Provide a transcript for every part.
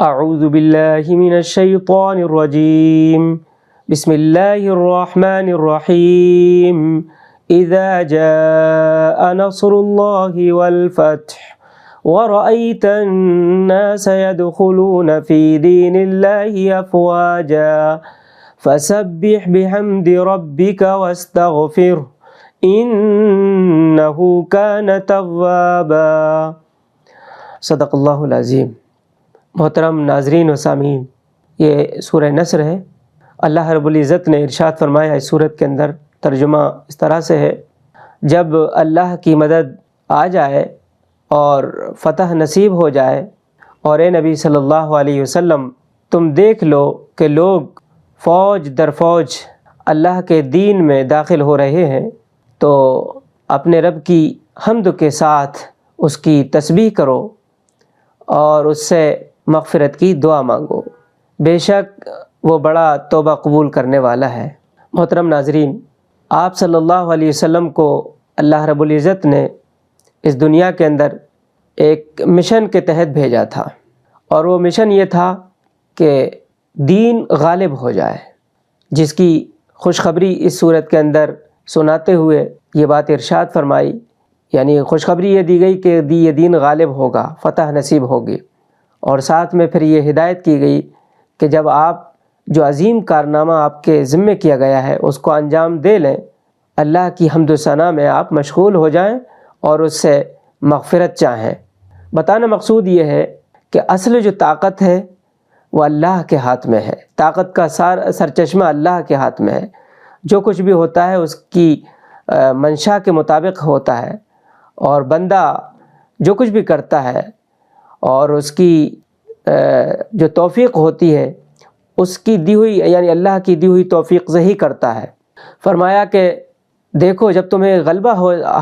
اعوذ باللہ من الشیطان الرجیم بسم اللہ الرحمن الرحیم اذا جاء نصر اللہ والفتح ورأيت الناس يدخلون في دين الله أفواجا فسبح بحمد ربك واستغفره إنه كان توابا۔ صدق اللہ العظیم۔ محترم ناظرین و سامعین، یہ سورہ نصر ہے۔ اللہ رب العزت نے ارشاد فرمایا اس سورت کے اندر، ترجمہ اس طرح سے ہے، جب اللہ کی مدد آ جائے اور فتح نصیب ہو جائے، اور اے نبی صلی اللہ علیہ وسلم تم دیکھ لو کہ لوگ فوج در فوج اللہ کے دین میں داخل ہو رہے ہیں، تو اپنے رب کی حمد کے ساتھ اس کی تسبیح کرو اور اس سے مغفرت کی دعا مانگو، بے شک وہ بڑا توبہ قبول کرنے والا ہے۔ محترم ناظرین، آپ صلی اللہ علیہ وسلم کو اللہ رب العزت نے اس دنیا کے اندر ایک مشن کے تحت بھیجا تھا، اور وہ مشن یہ تھا کہ دین غالب ہو جائے، جس کی خوشخبری اس صورت کے اندر سناتے ہوئے یہ بات ارشاد فرمائی، یعنی خوشخبری یہ دی گئی کہ یہ دین غالب ہوگا، فتح نصیب ہوگی، اور ساتھ میں پھر یہ ہدایت کی گئی کہ جب آپ جو عظیم کارنامہ آپ کے ذمے کیا گیا ہے اس کو انجام دے لیں، اللہ کی حمد و ثنا میں آپ مشغول ہو جائیں اور اس سے مغفرت چاہیں۔ بتانا مقصود یہ ہے کہ اصل جو طاقت ہے وہ اللہ کے ہاتھ میں ہے، طاقت کا سرچشمہ اللہ کے ہاتھ میں ہے۔ جو کچھ بھی ہوتا ہے اس کی منشا کے مطابق ہوتا ہے، اور بندہ جو کچھ بھی کرتا ہے اور اس کی جو توفیق ہوتی ہے اس کی دی ہوئی، یعنی اللہ کی دی ہوئی توفیق سے ہی کرتا ہے۔ فرمایا کہ دیکھو جب تمہیں غلبہ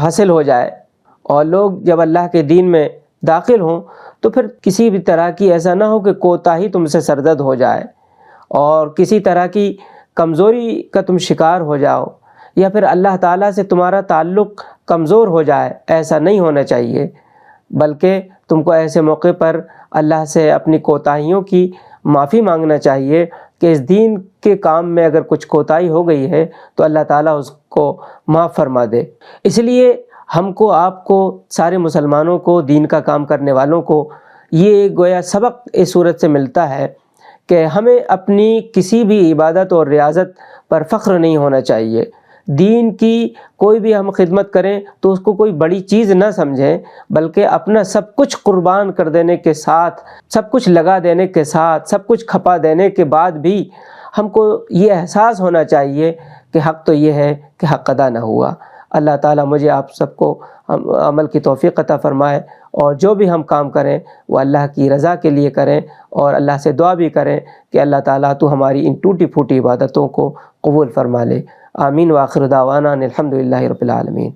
حاصل ہو جائے اور لوگ جب اللہ کے دین میں داخل ہوں تو پھر کسی بھی طرح کی ایسا نہ ہو کہ کوتاہی تم سے سرزد ہو جائے اور کسی طرح کی کمزوری کا تم شکار ہو جاؤ، یا پھر اللہ تعالیٰ سے تمہارا تعلق کمزور ہو جائے۔ ایسا نہیں ہونا چاہیے، بلکہ تم کو ایسے موقع پر اللہ سے اپنی کوتاہیوں کی معافی مانگنا چاہیے کہ اس دین کے کام میں اگر کچھ کوتاہی ہو گئی ہے تو اللہ تعالیٰ اس کو معاف فرما دے۔ اس لیے ہم کو، آپ کو، سارے مسلمانوں کو، دین کا کام کرنے والوں کو یہ گویا سبق اس صورت سے ملتا ہے کہ ہمیں اپنی کسی بھی عبادت اور ریاضت پر فخر نہیں ہونا چاہیے۔ دین کی کوئی بھی ہم خدمت کریں تو اس کو کوئی بڑی چیز نہ سمجھیں، بلکہ اپنا سب کچھ قربان کر دینے کے ساتھ، سب کچھ لگا دینے کے ساتھ، سب کچھ کھپا دینے کے بعد بھی ہم کو یہ احساس ہونا چاہیے کہ حق تو یہ ہے کہ حق ادا نہ ہوا۔ اللہ تعالیٰ مجھے آپ سب کو عمل کی توفیق عطا فرمائے، اور جو بھی ہم کام کریں وہ اللہ کی رضا کے لیے کریں، اور اللہ سے دعا بھی کریں کہ اللہ تعالیٰ تو ہماری ان ٹوٹی پھوٹی عبادتوں کو قبول فرما لے۔ آمین۔ وآخر دعوانا الحمد للہ رب العالمین۔